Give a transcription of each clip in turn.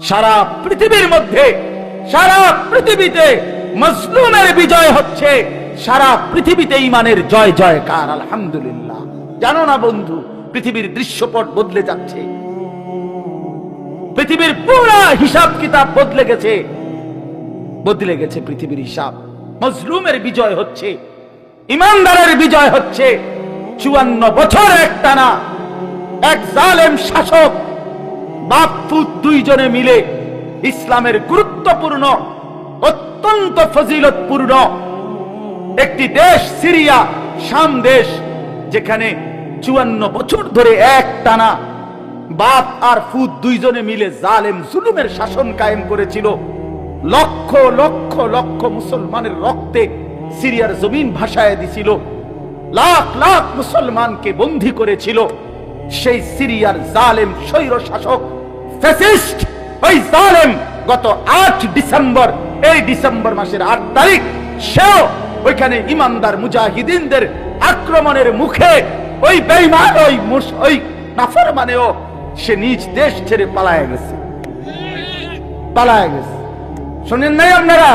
সারা পৃথিবীর মধ্যে, সারা পৃথিবীতে মজলুমের বিজয় হচ্ছে, সারা পৃথিবীতে ঈমানের জয় জয়কার। আলহামদুলিল্লাহ। জানো না বন্ধু, পৃথিবীর দৃশ্যপট বদলে যাচ্ছে, পৃথিবীর পুরো হিসাব কিতাব বদলে গেছে, পৃথিবীর হিসাব। মজলুমের বিজয় হচ্ছে, ইমানদারের বিজয় হচ্ছে। 54 বছর একটানা এক জালেম শাসক বাপ পুত দুইজনে মিলে ইসলামের গুরুত্বপূর্ণ, অত্যন্ত ফজিলতপূর্ণ একটি দেশ সিরিয়া, শাম দেশ, যেখানে 54 বছর ধরে একটানা বাপ আর ফুত দুইজনে মিলে জালেম জুলুমের শাসন কায়েম করেছিল। লক্ষ লক্ষ লক্ষ মুসলমানের রক্তে সিরিয়ার জমিন ভাসায় দিছিল, লাখ লাখ মুসলমানকে বন্দী করেছিল। সেই সিরিয়ার জালেম স্বৈর শাসক ফ্যাসিস্ট ওই জালেম গত 8 ডিসেম্বর, এই ডিসেম্বর মাসের 8 তারিখ, সেও ওইখানে ইমানদার মুজাহিদিনদের আক্রমণের মুখে ওই বেঈমান ওই নাফরমানেও সে নিজ দেশ ছেড়ে পালায় গেছে। শোনেন নাই আপনারা?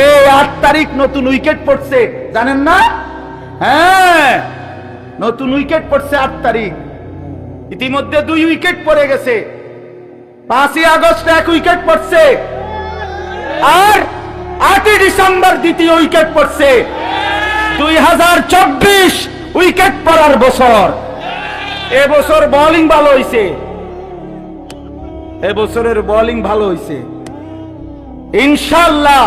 এই 8 তারিখ নতুন উইকেট পড়ছে, জানেন না? হ্যাঁ, নতুন উইকেট পড়ছে 8 তারিখ। ইতিমধ্যে 2 উইকেট পড়ে গেছে। 5ই আগস্ট 1 উইকেট পড়ছে, আর 8ই ডিসেম্বর 2য় উইকেট পড়ছে। 2024 উইকেট পড়ার বছর। এবছর বোলিং ভালো হইছে, এবছরের বোলিং ভালো হইছে। ইনশাআল্লাহ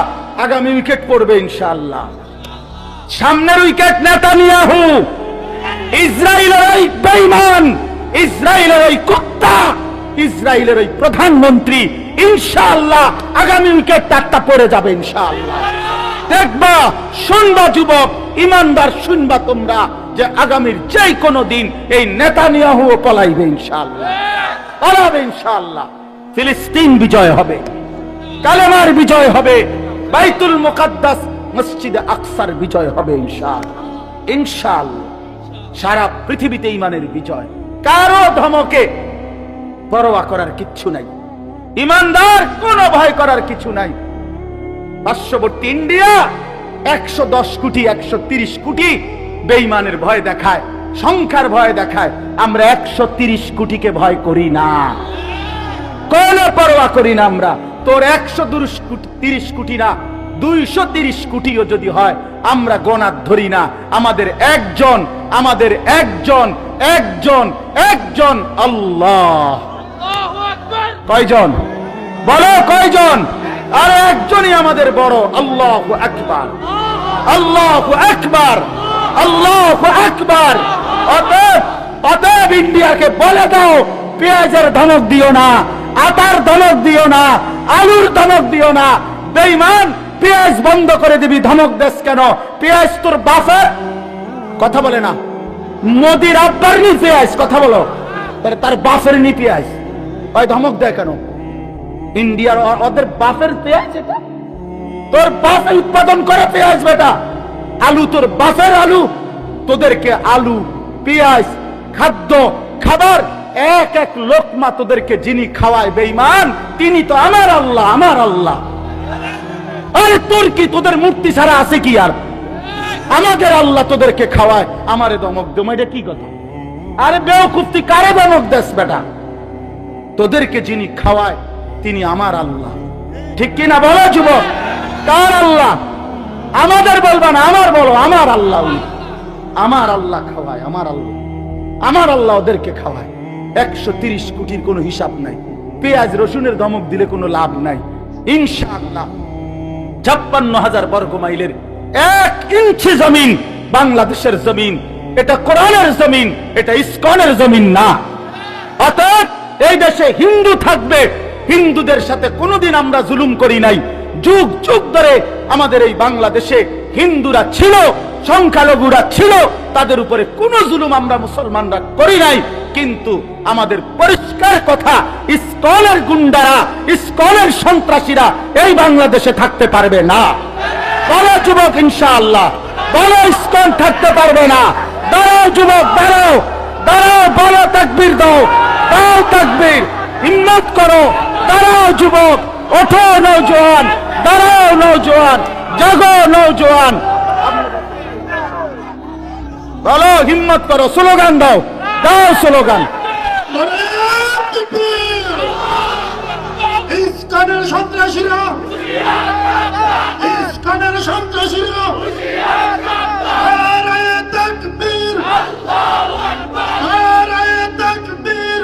আগামী উইকেট পড়বে ইনশাআল্লাহ। সামনের উইকেট নেতানিয়াহু, ইসরায়েলের ওই বেঈমান, ইসরায়েলের ওই কুত্তা, ইসরায়েলের ওই প্রধানমন্ত্রী। ইনশাআল্লাহ আগামী উইকেট 4টা পড়ে যাবে ইনশাআল্লাহ। দেখবা, শুনবা যুবক, ইমানদার শুনবা তোমরা, যে আগামীর যে কোনো দিন এই নেতানিয়াহু পলাইবে ইনশাআল্লাহ, পালাবে ইনশাআল্লাহ। ফিলিস্তিন বিজয় হবে, কালেমার বিজয় হবে, বাইতুল মুকাদ্দাস মসজিদে আকসার বিজয় হবে ইনশাআল্লাহ। ইনশাআল্লাহ সারা পৃথিবীতে ঈমানের বিজয়। কারো ধমকে পরোয়া করার কিচ্ছু নাই, ঈমানদার কোনো ভয় করার কিছু নাই। পার্শ্ববর্তী ইন্ডিয়া 110 কোটি 130 কোটি বেঈমানের ভয় দেখায়, সংখ্যার ভয় দেখায়। আমরা 130 কোটিকে ভয় করি না, কোনো পরোয়া করি না আমরা। তোর 130 কোটি না, 230 কোটিও যদি হয় আমরা গোনা ধরি না। আমাদের একজন আল্লাহ। কয়জন বলো, কয়জন? আর একজনই আমাদের বড়। আল্লাহু আকবার, আল্লাহু আকবার, আল্লাহু আকবার। অতএব ইন্ডিয়াকে বলে দাও, পেঁয়াজের ধমক দিও না, আটার ধমক দিও না, আলুর ধমক দিও না। বেঈমান, পেঁয়াজ বন্ধ করে দিবি, ধমক দেশ কেন? পেঁয়াজ তোর বাপের, কথা বলে না। মোদির আব্বার নি পেঁয়াজ, কথা বলো, তার বাপের নি পেঁয়াজ, ওই ধমক দেয় কেন? ইন্ডিয়ার ওদের বাপের পেঁয়াজ, এটা তোর বাপে উৎপাদন করে পেঁয়াজ বেটা। আলু তোর বাপের আলু, তোদেরকে আলু, পেঁয়াজ, খাদ্য, খাবার এক এক লোকমা তোদেরকে যিনি খাওয়ায় বেঈমান, তিনি তো আমার আল্লাহ, আমার আল্লাহ। আরে তোর কি, তোদের মূর্তি ছাড়া আছে কি আর? আমাদের আল্লাহ তোদেরকে খাওয়ায়, আমারে ধমক দেবো, এটা কি কথা? আরে বেওকুফ, তুই কারে ধমক দেস বেটা? তোদেরকে যিনি খাওয়ায় তিনি আমার আল্লাহ, ঠিক কি না বলো যুবক? কার আল্লাহ? আমাদের বলবা না, আমার বলো, আমার আল্লাহ। আমার আল্লাহ খাওয়ায়, আমার আল্লাহ, আমার আল্লাহ ওদেরকে খাওয়ায়। 130 কোটির কোনো হিসাব নাই। পেঁয়াজ রসুনের ধমক দিলে কোনো লাভ নাই। ইনশাআল্লাহ 56,000 বর্গ মাইলের 1 ইঞ্চি জমিন বাংলাদেশের জমিন। এটা কোরআনের জমিন, এটা ইসকনের জমিন না। অতএব এই দেশে হিন্দু থাকবে, হিন্দুদের সাথে কোনোদিন আমরা জুলুম করি নাই। যুগ যুগ ধরে আমাদের এই বাংলাদেশে হিন্দুরা ছিল, সংখ্যালঘুরা ছিল, তাদের উপরে কোনো জুলুম আমরা মুসলমানরা করি নাই। কিন্তু আমাদের পরিষ্কার কথা, ইসকনের গুন্ডারা, ইসকনের সন্ত্রাসীরা এই বাংলাদেশে থাকতে পারবে না। বলো যুবক, ইনশাআল্লাহ বলো, ইসকন থাকতে পারবে না। দাঁড়াও যুবক, দাঁড়াও, দাঁড়াও, বলো তাকবীর দাও, দাও তাকবীর, হিম্মত করো, দাঁড়াও যুবক, ওঠো নওজোয়ান, দাঁড়াও নওজোয়ান, জাগো নওজোয়ান। বলো, হিম্মত করো, স্লোগান দাও, দাও স্লোগান। ইসকানের সন্ত্রাসীরা, ইসকানের সন্ত্রাসীরা, নারায়ে তাকবীর, নারায়ে তাকবীর।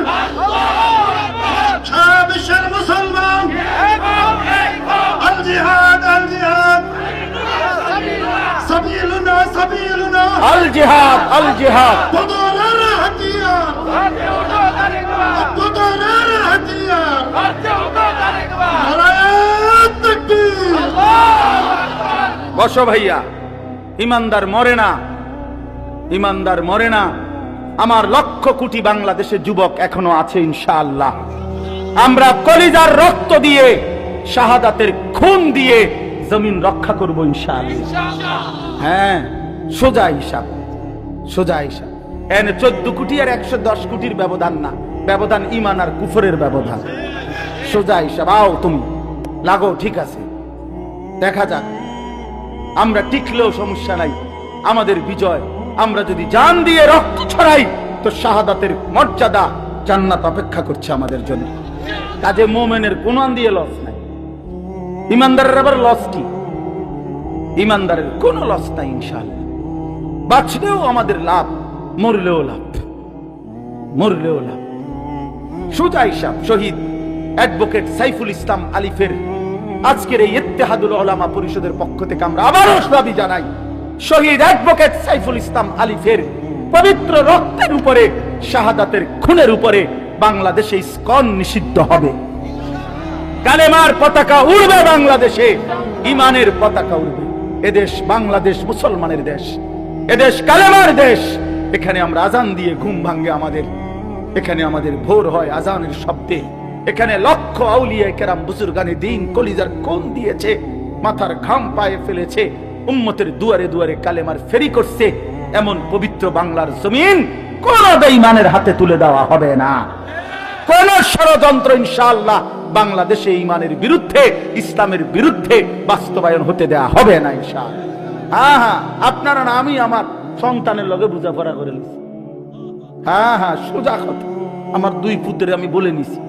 সারা বিশ্বের মুসলমান, আল জিহাদ, আল জিহাদ, সাবিলুনা, সাবিলুনা, আল জিহাদ, আল জিহাদ। বদরের হাতিয়ার, বদরের হাতিয়ার। নারায়ে তাকবীর। বসো ভাইয়া, ইমানদার মরে না, ইমানদার মরে না। আমার লক্ষ কোটি বাংলাদেশের যুবক এখনো আছে ইনশাআল্লাহ। আমরা কলিজার রক্ত দিয়ে, শাহাদাতের খুন দিয়ে জমিন রক্ষা করব ইনশাআল্লাহ। হ্যাঁ, সোজা হিসাব, সোজা হিসাব। এনে 14 কোটি আর 110 কোটির ব্যবধান না, ব্যবধান ইমান আর কুফরের ব্যবধান। সোজা হিসাব। আও তুমি লাগো, ঠিক আছে, দেখা যাক। আমরা টিকলেও সমস্যা নাই, আমাদের বিজয়। আমরা যদি জান দিয়ে রক্ত ছড়াই তো শাহাদাতের মর্যাদা, জান্নাত অপেক্ষা করছে আমাদের জন্য। কাজে মোমেনের কোন দিয়ে লস নাই। ইমানদারের আবার লস কি? ইমানদারের কোনো লস নাই ইনশাআল্লাহ। বাঁচলেও আমাদের লাভ, মরলেও লাভ, মরলেও লাভ। সোজা হিসাব। শহীদ অ্যাডভোকেট সাইফুল ইসলাম আলিফের আজকের এই ইত্তেহাদুল উলামা পরিষদের পক্ষ থেকে আমরা আবারও দাবি জানাই, শহীদ অ্যাডভোকেট সাইফুল ইসলাম আলিফের পবিত্র রক্তের উপরে, শাহাদাতের খুনের উপরে বাংলাদেশে ইসকন নিষিদ্ধ হবে। কালেমার পতাকা উড়বে বাংলাদেশে, ইমানের পতাকা উড়বে। এদেশ বাংলাদেশ মুসলমানের দেশ, এদেশ কালেমার দেশ। এখানে আমরা আজান দিয়ে ঘুম ভাঙ্গে আমাদের, এখানে আমাদের ভোর হয় আজানের শব্দে। এখানে লক্ষ আউলিয়া কেরাম বুজুর্গানে দিন কলিজার কোন দিয়েছে, মাথার ঘাম পায়ে ফেলেছে, উম্মতের দুয়ারে দুয়ারে কালেমার ফেরি করছে। এমন পবিত্র বাংলার জমিন কোন বেঈমানের হাতে তুলে দেওয়া হবে না। কোন ষড়যন্ত্র ইনশাআল্লাহ বাংলাদেশে ইমানের বিরুদ্ধে, ইসলামের বিরুদ্ধে বাস্তবায়ন হতে দেওয়া হবে না ইনশাআল্লাহ। হ্যাঁ হ্যাঁ, আপনারা না, আমি আমার সন্তানের লগে বোঝাপড়া করে নিছি। হ্যাঁ হ্যাঁ, সোজা কথা। আমার 2 পুত্রের আমি বলে নিছি,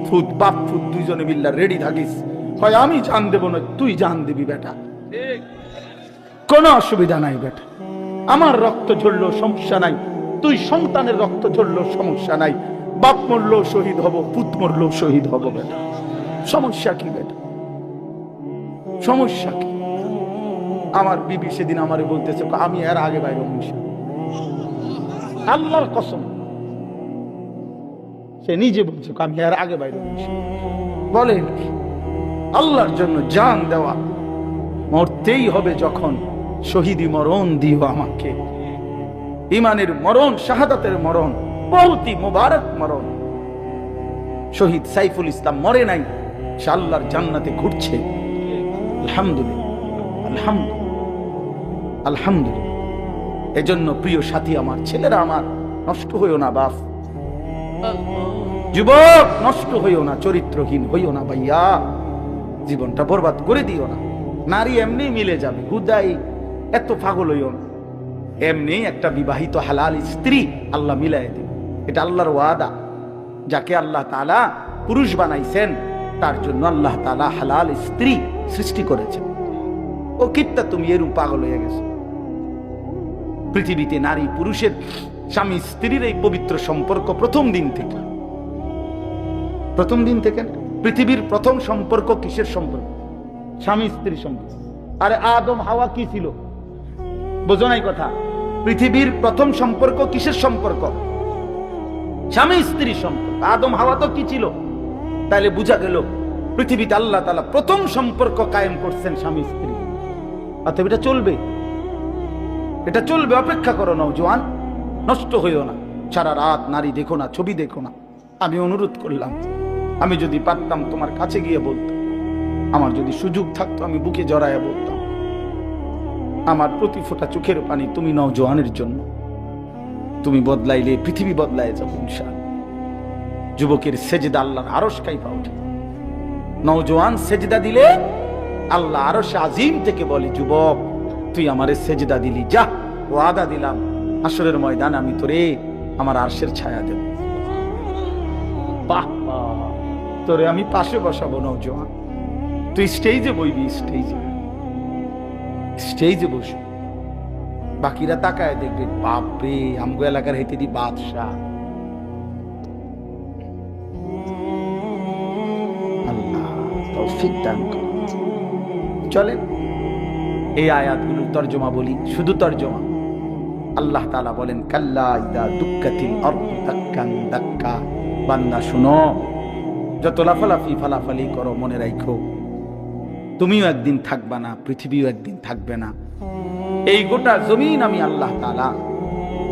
ফুট বাপ ফুট দুইজনে মিল্লা রেডি থাকিস, হয় আমি জান দেব না তুই জান দিবি বেটা, কোনো অসুবিধা নাই বেটা। আমার রক্ত ঝরলো সমস্যা নাই, তুই সন্তানের রক্ত ঝরলো সমস্যা নাই। বাপ মরলো শহীদ হব, পুত মরলো শহীদ হব বেটা, সমস্যা কি বেটা, সমস্যা কি? আমার বিবি সেদিন আমারে বলতেছে, আমি এর আগে বাইরে আল্লাহর কসম, সে নিজে বলছে আমি এর আগে বাইরে বলেন কি? আল্লাহর জন্য জান দেওয়া, মরতেই হবে যখন, শহীদি মরণ দিও আমাকে। ইমানের মরণ, শাহাদাতের মরণ, বহুতই মুবারক মরণ। শহীদ সাইফুল ইসলাম মরে নাই, সে আল্লাহর জান্নাতে ঘুরছে। আলহামদুলিল্লাহ, আলহামদুলিল্লাহ, আলহামদুলিল্লাহ। এজন্য প্রিয় সাথী আমার, ছেলেরা আমার, নষ্ট হইও না বাপ, যুবক নষ্ট হইও না, চরিত্রহীন হইও না ভাইয়া, জীবনটা বরবাদ করে দিও না। নারী এমনি মিলে যাবে, হুদাই এত পাগল হইও না। এমনি একটা বিবাহিত হালাল স্ত্রী আল্লাহ মিলাই দেবে, এটা আল্লাহর ওয়াদা। যাকে আল্লাহ তাআলা পুরুষ বানাইছেন তার জন্য আল্লাহ তাআলা হালাল স্ত্রী সৃষ্টি করেছেন। ও কিত্তা তুমি এরূপ পাগল হয়ে গেছো? পৃথিবীতে নারী পুরুষের, স্বামী স্ত্রীর এই পবিত্র সম্পর্ক প্রথম দিন থেকে, প্রথম দিন থেকে পৃথিবীর প্রথম সম্পর্ক কিসের সম্পর্ক? স্বামী স্ত্রী সম্পর্ক। আরে আদম হাওয়া কি ছিল? বোঝো নাই কথা? পৃথিবীর প্রথম সম্পর্ক কিসের সম্পর্ক? স্বামী স্ত্রী সম্পর্ক। আদম হাওয়া তো কি ছিল? তাহলে বুঝা গেল পৃথিবীতে আল্লাহ তাআলা প্রথম সম্পর্ক কায়েম করছেন স্বামী স্ত্রী। অতএব এটা চলবে, এটা চলবে। অপেক্ষা করো নওজোয়ান, নষ্ট হইও না। সারা রাত নারী দেখো না, ছবি দেখো না। আমি অনুরোধ করলাম, আমি যদি পারতাম তোমার কাছে গিয়ে বলতাম, আমার যদি সুযোগ থাকতো আমি বুকে জড়াইয়া বলতাম, আমার প্রতি ফোঁটা চোখের পানি তুমি নওজোয়ানের জন্য। তুমি বদলাইলে পৃথিবী বদলায় যাবে ইনশাআল্লাহ। যুবকের সেজদা আল্লাহর আরশ কাইপা ওঠে। নওজোয়ান সেজদা দিলে আল্লাহ আরশে আজিম থেকে বলে, যুবক তুই আমারে সেজদা দিলি, যা ওয়াদা দিলাম হাসরের ময়দানে আমি তোরে আমার আরশের ছায়া দেব। বাহ বাহ, তোরে আমি পাশে বসাবো নওজোয়ান, তুই স্টেজে বইবি, স্টেজে বসবি, বাকিরা তাকায় দেখবে, বাপরে আমগো এলাকার হেতে দি বাদশাহ। আল্লাহ তৌফিক দান করুন। চলেন এই আয়াতগুলোর তর্জমা বলি, শুধু তর্জমা। আল্লাহ তাআলা বলেন, কাল্লা ইদা দুক্কাতিল আরদু দাক্কান দাক্কা। বান্দা শুনো, যত লাফালাফি ফালাফালি করো মনে রাখো তুমিও একদিন থাকবা না, পৃথিবীও একদিন থাকবে না। এই গোটা জমিন আমি আল্লাহ তাআলা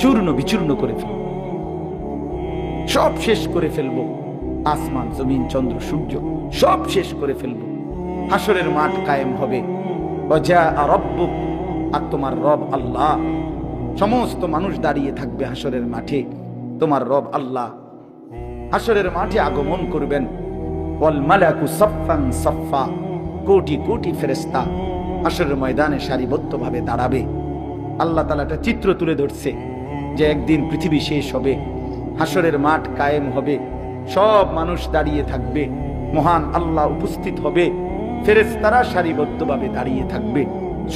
চূর্ণ বিচূর্ণ করে ফেলব, সব শেষ করে ফেলব। আসমান জমিন চন্দ্র সূর্য সব শেষ করে ফেলব। হাসরের মাঠ কায়েম হবে, ওয়াজা রব্বুক, আর তোমার রব আল্লাহ, সমস্ত মানুষ দাঁড়িয়ে থাকবে হাসরের মাঠে, তোমার রব আল্লাহ হাসরের মাঠে আগমন করবেন। ওয়াল মালাকু সাফফান সাফফা, কোটি কোটি ফেরেশতা হাসরের ময়দানে সারিবদ্ধভাবে দাঁড়াবে। আল্লাহ তাআলা একটা চিত্র তুলে ধরছে যে একদিন পৃথিবী শেষ হবে, হাসরের মাঠ কায়েম হবে, সব মানুষ দাঁড়িয়ে থাকবে, মহান আল্লাহ উপস্থিত হবে, ফেরেশতারা সারিবদ্ধভাবে দাঁড়িয়ে থাকবে,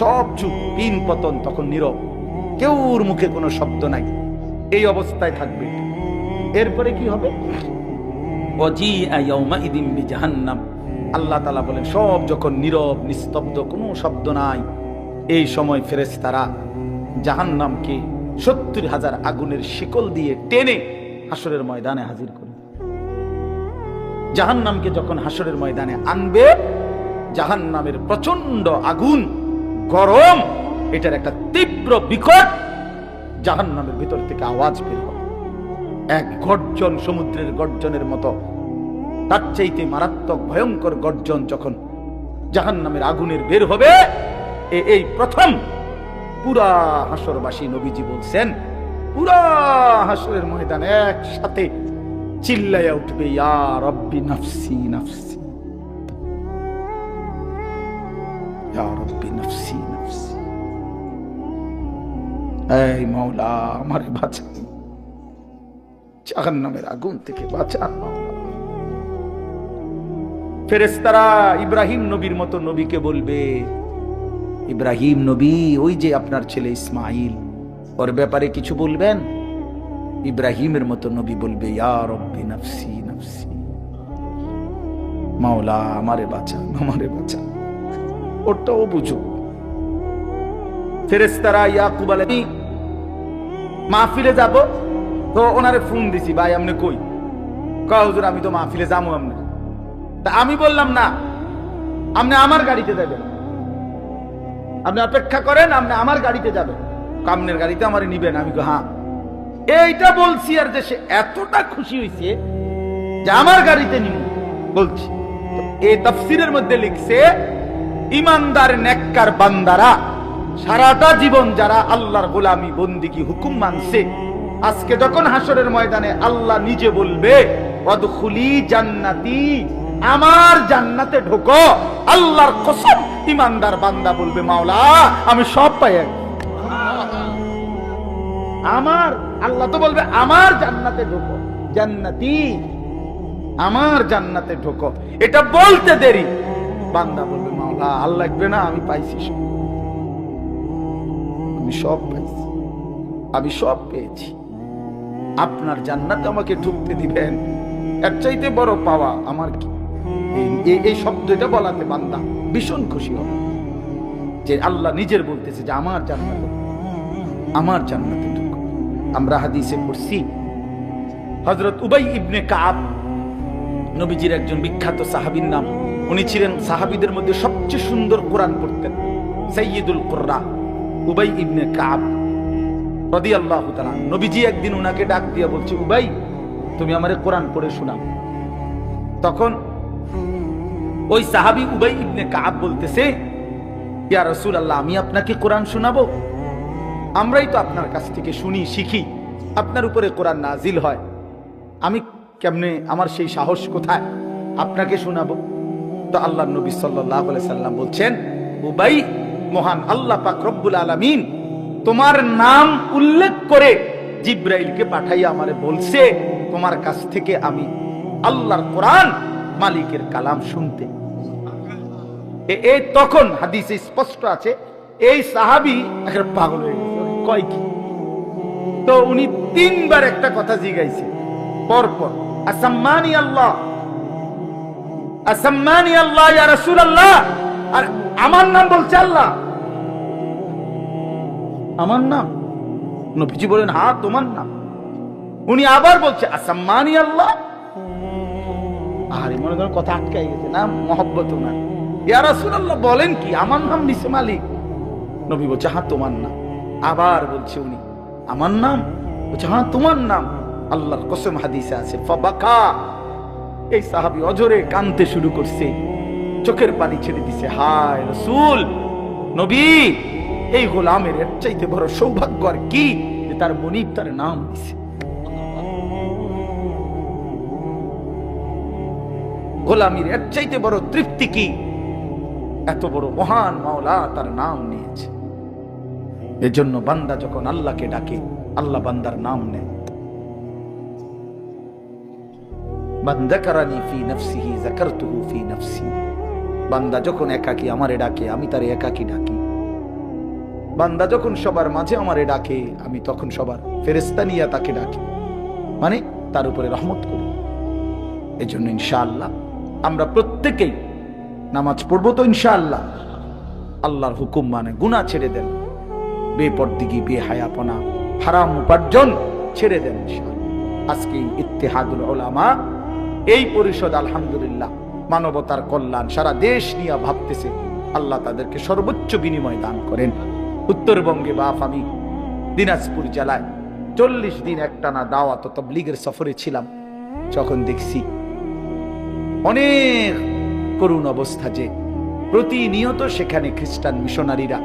সব চুপ, পিন পতন তখন নীরব, কেউর মুখে কোনো শব্দ নাই, এই অবস্থায় থাকবে। এরপরে কি হবে? ওয়াজিআ ইয়াউমাইদিন বিজাহান্নাম, আল্লাহ তাআলা বলেন সব যখন নীরব নিস্তব্ধ, কোনো শব্দ নাই, এই সময় ফেরেশতারা জাহান্নামকে ৭০,০০০ আগুনের শিকল দিয়ে টেনে হাসরের ময়দানে হাজির করবে। জাহান্নামকে যখন হাসরের ময়দানে আনবে, জাহান্নামের প্রচন্ড আগুন, গরম, এটার একটা তীব্র বিকট জাহান্নামের ভিতর থেকে আওয়াজ বের হবে, এক গর্জন, সমুদ্রের গর্জনের মতো, তার চাইতে মারাত্মক ভয়ঙ্কর গর্জন যখন জাহান্নামের আগুনের বের হবে, এই প্রথম পুরা হাসরবাসী নবীজি বলছেন, পুরা হাসরের ময়দানে একসাথে চিল্লাইয়া উঠবে, ইয়া রব্বি নাফসি নাফসি, ইয়া রব্বি নাফসি নাফসি, এই মাওলা আমারে বাঁচান, জাহান্নামের আগুন থেকে বাঁচান মাওলা। ফেরেশতারা ইব্রাহিম নবীর মতো নবীকে বলবে, ইব্রাহিম নবী, ওই যে আপনার ছেলে ইসমাইল, ওর ব্যাপারে কিছু বলবেন? ইব্রাহিমের মতো নবী বলবে, ইয়া রব্বি নাফসি নাফসি, মাওলা আমারে বাঁচান, আমারে বাঁচান। ওটাও বুঝুক। ফেরেশতারা ইয়াকুব আলাইহিস মাহফিলে যাব, তো ওনারে ফোন দিছি, ভাই আপনি কই? কয় হুজুর আমি তো মাহফিলে যাবো। আপনার তা আমি বললাম না, আপনি আমার গাড়িতে যাবেন, আপনি অপেক্ষা করেন, আপনি আমার গাড়িতে যাবেন, কামনের গাড়িতে আমারে নিবেন। আমি হ্যাঁ, এইটা বলছি, আর যে সে এতটা খুশি হয়েছে যে আমার গাড়িতে নিব বলছি। এই তাফসীরের মধ্যে লিখছে, ইমানদার নেককার বান্দারা সারাটা জীবন যারা আল্লাহর গোলামি বন্দিগি হুকুম মানছে, আজকে যখন হাসরের ময়দানে আল্লাহ নিজে বলবে, ওয়াদখুলি জান্নাতি, আমার জান্নাতে ঢোকো, আল্লাহর কসম ইমানদার বান্দা বলবে, মাওলা আমি সব পাই, আমার আল্লাহ তো বলবে আমার জান্নাতে ঢোকো, জান্নাতি, আমার জান্নাতে ঢোকো। এটা বলতে দেরি, বান্দা বলবে, মাওলা আর লাগবে না, আমি পাইছি, আমি সব পাইছি, আমি সব পেয়েছি, আপনার জান্নাতে আমাকে ঢুকতে দিবেন, এর চাইতে বড় পাওয়া আমার কি? এই শব্দটা বলাতে বান্দা ভীষণ খুশি হবে যে আল্লাহ নিজের বলতেছে যে আমার জান্নাতে, আমার জান্নাতে ঢুকো। আমরা হাদিসে পড়ছি, হযরত উবাই ইবনে কাব নবীজির একজন বিখ্যাত সাহাবীর নাম, উনি ছিলেন সাহাবীদের মধ্যে সবচেয়ে সুন্দর কোরআন পড়তেন, সাইয়্যিদুল কুররা উবাই ইবনে কাব রাদিয়াল্লাহু তাআলা। নবীজি একদিন উনাকে ডাক দিয়ে বলছে, উবাই তুমি আমারে কোরআন পড়ে শোনাও। তখন ওই সাহাবী উবাই ইবনে কাব বলতেছে, ইয়া রাসূলুল্লাহ আমি আপনাকে কোরআন শোনাবো? আমরাই তো আপনার কাছ থেকে শুনি শিখি, আপনার উপরে কোরআন নাজিল হয়, আমি কেমনে, আমার সেই সাহস কোথায় আপনাকে শোনাবো? তো আল্লাহ নবী সাল্লাল্লাহু আলাইহি সাল্লাম বলছেন, উবাই, মহান আল্লাহ পাক রব্বুল আলামিন তোমার নাম উল্লেখ করে জিব্রাইলকে পাঠাইয়া আমারে বলছে তোমার কাছ থেকে আমি আল্লাহর কোরআন মালিকের কালাম শুনতে। এই তখন হাদিসে স্পষ্ট আছে এই সাহাবী একটা পাগল হয়ে গেছে, কয় কি? তো উনি 3 বার একটা কথা জিগাইছে পরপর, আসাম্মানি আল্লাহ, আসাম্মানি আল্লাহ ইয়া রাসূলুল্লাহ। আর আমার নাম বলছে আল্লাহ, আমার নাম। নবীজি বলেন, হ্যাঁ তোমার নাম। উনি আবার বলছে আসাম্মানি আল্লাহ। আরে মনে করেন কথা আটকাই গেছে না, মহব্বত না। ইয়া রাসূলুল্লাহ বলেন কি, আমার নাম নিছে মালিক। নবী বলছে, হ্যাঁ তোমার নাম। আবার বলছে উনি, আমার নাম? বলছে, হ্যাঁ তোমার নাম। আল্লাহর কসম হাদিসে আছে, ফাবাকা, এই সাহাবী অজরে কাঁদতে শুরু করছে, চোখের পানি ছেড়ে দিছে। হায় রাসূল, নবী, এই গোলামের এর চাইতে বড় সৌভাগ্য আর কি যে তার মনিব তার নাম দিছে। গোলামীর এর চাইতে বড় তৃপ্তি কি? এত বড় মহান মাওলা তার নাম নিয়েছে। এজন্য বান্দা যখন আল্লাহকে ডাকে, আল্লাহ বান্দার নাম নেয়। মান যাকারানি ফি নাফসিহি যাকারতুহু ফি নাফসি। বান্দা যখন একাকী আমারে ডাকে, আমি তারে একাকী ডাকি। বান্দা যখন সবার মাঝে আমারে ডাকে, আমি তখন সবার ফেরেশতা নিয়ে তাকে ডাকি, মানে তার উপরে রহমত করি। এজন্য ইনশাআল্লাহ আমরা প্রত্যেকেই নামাজ পড়বো তো ইনশাআল্লাহ। আল্লাহর হুকুম মানে গুনাহ ছেড়ে দেন, বেপরদিগি, বেহায়াপনা, হারাম উপার্জন ছেড়ে দেন ইনশাআল্লাহ। আজকে ইত্তেহাদুল উলামা, এই পরিষদ আলহামদুলিল্লাহ মানবতার কল্যাণ সারা দেশ নিয়ে ভাবতেছে। আল্লাহ তাদেরকে সর্বোচ্চ বিনিময় দান করেন। উত্তরবঙ্গে বাপ, আমি দিনাজপুর জেলায় 40 দিন একটানা দাওয়াত ও তাবলীগের সফরে ছিলাম। যখন দেখছি অনেক করুণ অবস্থা, যে প্রতিনিয়ত সেখানে খ্রিস্টান মিশনারিরা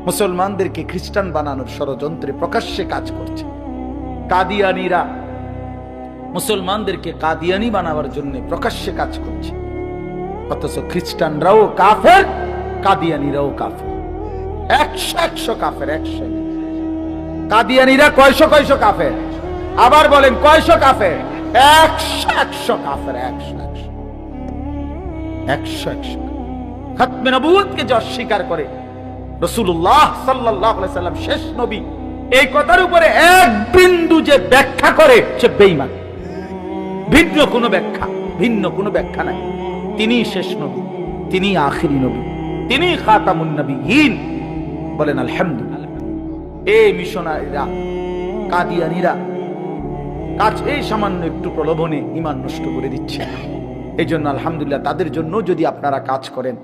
মুসলমানদেরকে খ্রিস্টান বানানোর ষড়যন্ত্রে প্রকাশ্যে কাজ করছে। কাদিয়ানীরা মুসলমানদেরকে কাদিয়ানী বানাবার জন্য প্রকাশ্যে কাজ করছে। অথচ খ্রিস্টানরাও কাফের, কাদিয়ানীরাও কাফের। 100 কাফের, 100। কাদিয়ানীরা কয়শো কাফের? আবার বলেন কয়শো কাফের? 100 কাফের, 100। খাতমে নবুয়তকে যে অস্বীকার করে, রাসূলুল্লাহ সাল্লাল্লাহু আলাইহি সাল্লাম শেষ নবী, এই কথার উপরে এক বিন্দু যে ব্যাখ্যা করে সে বেঈমান। ভিন্ন কোনো ব্যাখ্যা নাই। তিনি শেষ নবী, তিনি আখিরি নবী, তিনি খাতামুন নবিয়্যিন। বলেন আলহামদুলিল্লাহ। এই মিশনারিরা, কাদিয়ানীরা এই সামান্য একটু প্রলোভনে ঈমান নষ্ট করে দিচ্ছে। এই জন্য আলহামদুলিল্লাহ তাদের জন্য যদি আপনারা কাজ করেন,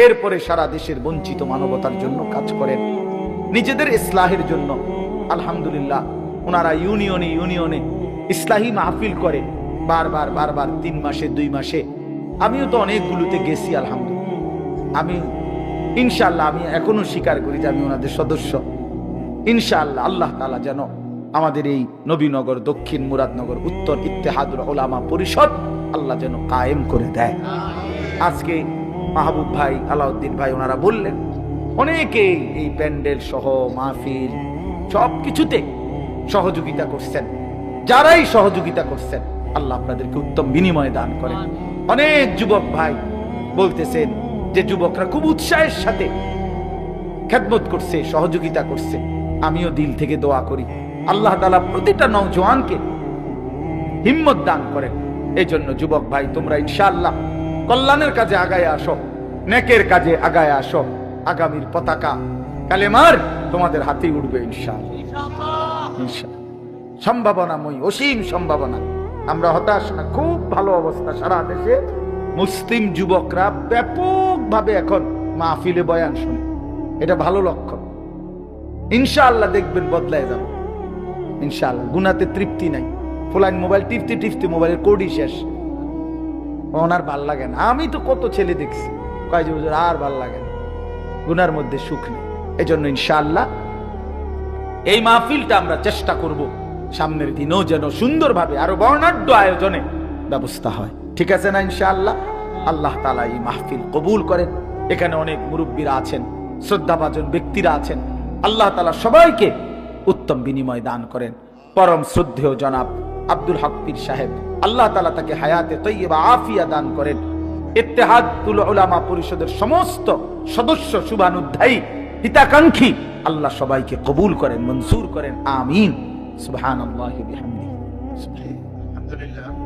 এরপরে সারা দেশের বঞ্চিত মানবতার জন্য কাজ করেন, নিজেদের ইসলাহের জন্য, আলহামদুলিল্লাহ ওনারা ইউনিয়নে ইসলাহি মাহফিল করে বারবার 3 মাসে 2 মাসে। আমিও তো অনেকগুলোতে গেছি আলহামদুলিল্লাহ। আমি ইনশাআল্লাহ আমি এখনো স্বীকার করি যে আমি ওনাদের সদস্য। ইনশাআল্লাহ আল্লাহ তাআলা যেন আমাদের এই নবীনগর, দক্ষিণ মুরাদনগর, উত্তর ইত্তেহাদুল উলামা পরিষদ আল্লাহ যেন কায়েম করে দেয়। আজকে মাহবুব ভাই, আলাউদ্দিন ভাই ওনারা বললেন, অনেকেই এই প্যান্ডেল সহ মাহফিল সব কিছুতে সহযোগিতা করছেন। যারাই সহযোগিতা করছেন আল্লাহ আপনাদেরকে উত্তম বিনিময় দান করেন। অনেক যুবক ভাই বলতেছেন যে যুবকরা খুব উৎসাহের সাথে খেদমত করছে, সহযোগিতা করছে। আমিও দিল থেকে দোয়া করি আল্লাহ তাআলা প্রতিটা নওজোয়ানকে হিম্মত দান করেন। এই জন্য যুবক ভাই তোমরা ইনশাআল্লাহ কল্যাণের কাজে আগায় আসো, নেকের কাজে আগায় আসো। আগামীর পতাকা কালেমার তোমাদের হাতেই উঠবে ইনশাআল্লাহ। সম্ভাবনাময়, অসীম সম্ভাবনা। আমরা হতাশ না, খুব ভালো অবস্থা। সারা দেশে মুসলিম যুবকরা ব্যাপকভাবে এখন মাহফিলে বয়ান শুনে, এটা ভালো লক্ষণ। ইনশাআল্লাহ দেখবেন বদলায় যাবে ইনশাআল্লাহ। গুনাতে তৃপ্তি নাই। ফুলাইন মোবাইল টিপতে মোবাইলের কোডই শেষ, ওনার ভাল লাগে না। আমি তো কত ছেলে দেখছি কয় যে আর ভাল লাগে না, গুনার মধ্যে সুখ নেই। এই জন্য ইনশাআল্লাহ এই মাহফিলটা আমরা চেষ্টা করব সামনের দিনও যেন সুন্দরভাবে আরো বর্ণাঢ্য আয়োজনে ব্যবস্থা হয়। ঠিক আছে না ইনশাআল্লাহ? আল্লাহ তাআলা এই মাহফিল কবুল করেন। এখানে অনেক মুরব্বীরা আছেন, শ্রদ্ধাভাজন ব্যক্তিরা আছেন। আল্লাহ তাআলা সবাইকে উত্তম বিনিময় দান করেন। পরম শ্রদ্ধেয় জনাব আব্দুল হক পীর সাহেব, আল্লাহ তাআলা তাকে হায়াতে তৈয়বা আফিয়া দান করেন। ইত্তেহাদুল উলামা পরিষদের সমস্ত সদস্য, শুভানুধ্যায়ী, হিতাকাঙ্ক্ষী, আল্লাহ সবাইকে কবুল করেন, মঞ্জুর করেন। আমিন। সুবহানাল্লাহি ওয়া বিহামদিহি। আলহামদুলিল্লাহ।